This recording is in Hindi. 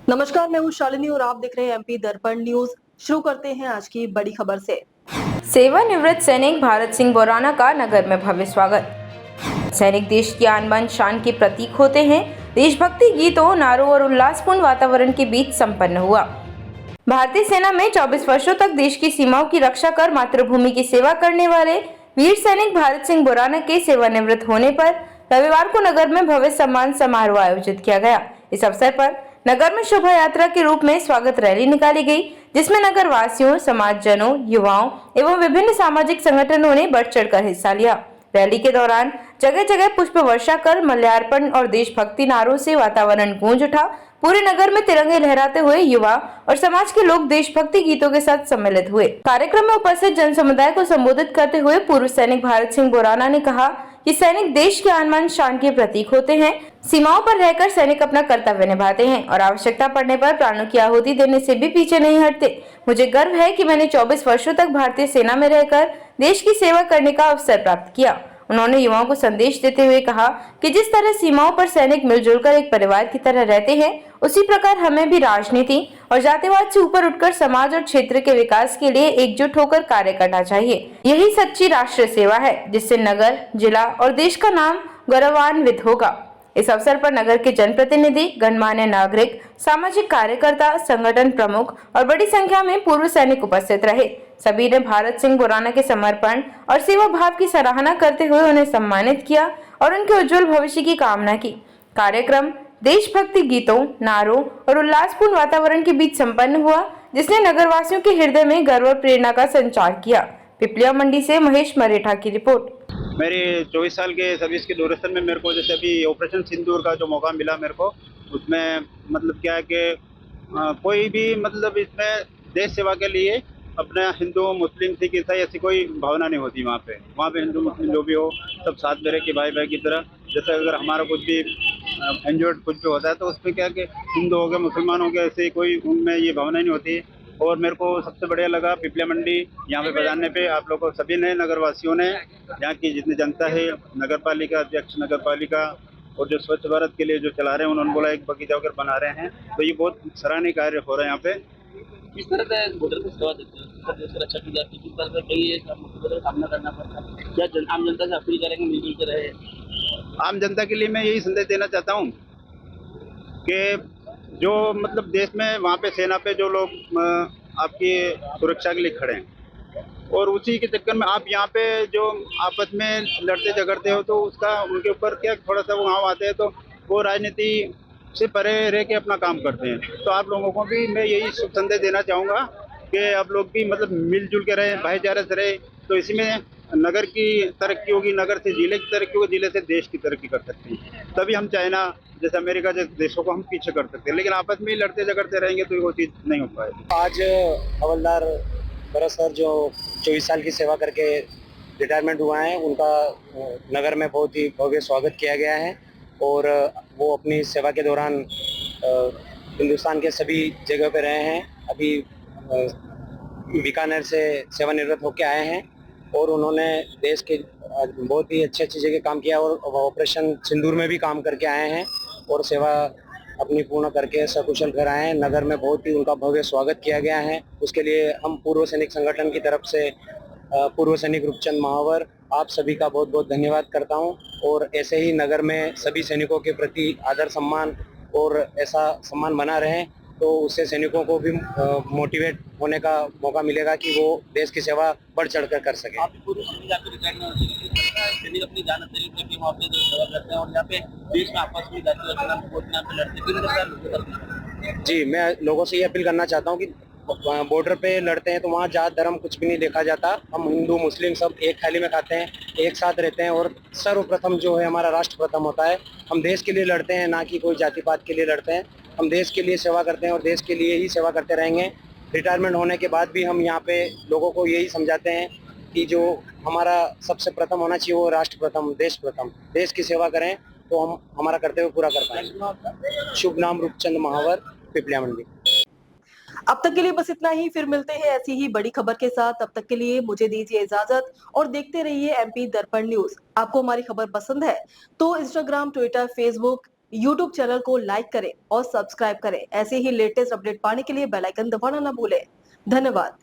नमस्कार, मैं हूँ शालिनी और आप देख रहे हैं एमपी दर्पण न्यूज। शुरू करते हैं आज की बड़ी खबर से। सेवानिवृत्त सैनिक भारत सिंह बोराना का नगर में भव्य स्वागत। सैनिक देश की आन बान शान के प्रतीक होते हैं। देशभक्ति गीतों, नारों और उल्लासपूर्ण वातावरण के बीच संपन्न हुआ। भारतीय सेना में 24 वर्षों तक देश की सीमाओं की रक्षा कर मातृभूमि की सेवा करने वाले वीर सैनिक भारत सिंह बोराना के सेवानिवृत्त होने पर रविवार को नगर में भव्य सम्मान समारोह आयोजित किया गया। इस अवसर पर नगर में शोभा यात्रा के रूप में स्वागत रैली निकाली गई, जिसमें नगर वासियों, समाजजनों, युवाओं एवं विभिन्न सामाजिक संगठनों ने बढ़ चढ़कर हिस्सा लिया। रैली के दौरान जगह जगह पुष्प वर्षा कर माल्यार्पण और देशभक्ति नारों से वातावरण गूंज उठा। पूरे नगर में तिरंगे लहराते हुए युवा और समाज के लोग देशभक्ति गीतों के साथ सम्मिलित हुए। कार्यक्रम में उपस्थित जन समुदाय को संबोधित करते हुए पूर्व सैनिक भारत सिंह बोराना ने कहा कि सैनिक देश के आन बान शान के प्रतीक होते हैं। सीमाओं पर रहकर सैनिक अपना कर्तव्य निभाते हैं और आवश्यकता पड़ने पर प्राणों की आहुति देने से भी पीछे नहीं हटते। मुझे गर्व है कि मैंने 24 वर्षों तक भारतीय सेना में रहकर देश की सेवा करने का अवसर प्राप्त किया। उन्होंने युवाओं को संदेश देते हुए कहा कि जिस तरह सीमाओं पर सैनिक मिलजुल कर एक परिवार की तरह रहते हैं, उसी प्रकार हमें भी राजनीति और जातिवाद से ऊपर उठकर समाज और क्षेत्र के विकास के लिए एकजुट होकर कार्य करना चाहिए। यही सच्ची राष्ट्र सेवा है, जिससे नगर, जिला और देश का नाम गौरवान्वित होगा। इस अवसर पर नगर के जनप्रतिनिधि, गणमान्य नागरिक, सामाजिक कार्यकर्ता, संगठन प्रमुख और बड़ी संख्या में पूर्व सैनिक उपस्थित रहे। सभी ने भारत सिंह बोराना के समर्पण और सेवा भाव की सराहना करते हुए उन्हें सम्मानित किया और उनके उज्जवल भविष्य की कामना की। कार्यक्रम देशभक्ति गीतों, नारों और उल्लासपूर्ण वातावरण के बीच संपन्न हुआ, जिसने नगरवासियों के हृदय में गर्व और प्रेरणा का संचार किया। पिपलिया मंडी से महेश मरेठा की रिपोर्ट। मेरी 24 साल के सर्विस के ड्यूरेशन में मेरे को जैसे अभी ऑपरेशन सिंदूर का जो मौका मिला मेरे को, उसमें मतलब क्या है कि कोई भी मतलब इसमें देश सेवा के लिए अपने हिंदू, मुस्लिम, सिख, ईसाई ऐसी कोई भावना नहीं होती। वहाँ पे हिंदू मुस्लिम जो भी हो सब साथ में रह के भाई भाई की तरह। जैसे अगर हमारा कुछ भी इंजर्ड कुछ भी होता है तो उसमें क्या है कि हिंदू हो गए, मुसलमान हो गए, ऐसे कोई उनमें ये भावना नहीं होती। और मेरे को सबसे बढ़िया लगा पिपलिया मंडी यहाँ पे बजाने पे आप लोगों सभी ने, नगरवासियों ने, यहाँ की जितनी जनता है, नगर पालिका अध्यक्ष, नगर पालिका और जो स्वच्छ भारत के लिए जो चला रहे हैं, उन्होंने बोला एक बगीचा वगैरह बना रहे हैं, तो ये बहुत सराहनीय कार्य हो रहा है यहाँ पे। किस तरह से बॉर्डर की सेवा देते हैं, किस तरह से रक्षा की जाती है, किस तरह से कई मुश्किलों का सामना करना पड़ता है, क्या आम जनता से अपील करेंगे मिलजुल के रहे? आम जनता के लिए मैं यही संदेश देना चाहता हूँ कि जो मतलब देश में वहाँ पे सेना पे जो लोग आपकी सुरक्षा के लिए खड़े हैं और उसी के चक्कर में आप यहाँ पे जो आपस में लड़ते झगड़ते हो तो उसका उनके ऊपर क्या थोड़ा सा वो आते हैं, तो वो राजनीति से परे रह के अपना काम करते हैं। तो आप लोगों को भी मैं यही शुभ संदेश देना चाहूँगा कि आप लोग भी मतलब मिलजुल के रहें, भाईचारे से रहें, तो इसी में नगर की तरक्की होगी, नगर से जिले की तरक्की होगी, जिले से देश की तरक्की कर सकते हैं। तभी हम चाइना जैसे अमेरिका जैसे देशों को हम पीछे कर सकते हैं, लेकिन आपस में ही लड़ते झगड़ते रहेंगे तो वो चीज़ नहीं हो पाएगी। आज हवलदार भरत सर जो 24 साल की सेवा करके रिटायरमेंट हुआ है, उनका नगर में बहुत ही भव्य स्वागत किया गया है और वो अपनी सेवा के दौरान हिंदुस्तान के सभी जगह पे रहे हैं। अभी बीकानेर से सेवानिवृत्त होकर आए हैं और उन्होंने देश के बहुत ही अच्छी जगह काम किया और ऑपरेशन सिंदूर में भी काम करके आए हैं और सेवा अपनी पूर्ण करके सकुशल घर आए हैं। नगर में बहुत ही उनका भव्य स्वागत किया गया है। उसके लिए हम पूर्व सैनिक संगठन की तरफ से पूर्व सैनिक रूपचंद महावर आप सभी का बहुत बहुत धन्यवाद करता हूं और ऐसे ही नगर में सभी सैनिकों के प्रति आदर सम्मान और ऐसा सम्मान बना रहे, तो उससे सैनिकों को भी मोटिवेट होने का मौका मिलेगा कि वो देश की सेवा बढ़ चढ़कर कर सके। आप पूर्व सैनिक आपके रिटायरमेंट अपनी जान तरीके वहाँ पे जो सेवा करते हैं और यहाँ पे देश में आपस में जाती है लड़ते हैं। जी, मैं लोगों से ये अपील करना चाहता हूँ कि बॉर्डर पे लड़ते हैं तो वहाँ जात धर्म कुछ भी नहीं देखा जाता। हम हिंदू मुस्लिम सब एक थाली में खाते हैं, एक साथ रहते हैं और सर्वप्रथम जो है हमारा राष्ट्र प्रथम होता है। हम देश के लिए लड़ते हैं, ना कि कोई जाति पात के लिए लड़ते हैं। हम देश के लिए सेवा करते हैं और देश के लिए ही सेवा करते रहेंगे। रिटायरमेंट होने के बाद भी हम यहाँ पे लोगों को यही समझाते हैं कि जो हमारा सबसे प्रथम होना चाहिए वो राष्ट्र प्रथम, देश प्रथम। देश की सेवा करें तो हम हमारा कर्तव्य पूरा कर पाएंगे। शुभ नाम रूपचंद महावर, पिपलिया मंडी। अब तक के लिए बस इतना ही, फिर मिलते हैं ऐसी ही बड़ी खबर के साथ। तब तक के लिए मुझे दीजिए इजाजत और देखते रहिए एमपी दर्पण न्यूज। आपको हमारी खबर पसंद है तो Instagram, Twitter, Facebook YouTube channel को लाइक करें और सब्सक्राइब करें। ऐसे ही लेटेस्ट अपडेट पाने के लिए बेल आइकन दबाना ना भूलें। धन्यवाद।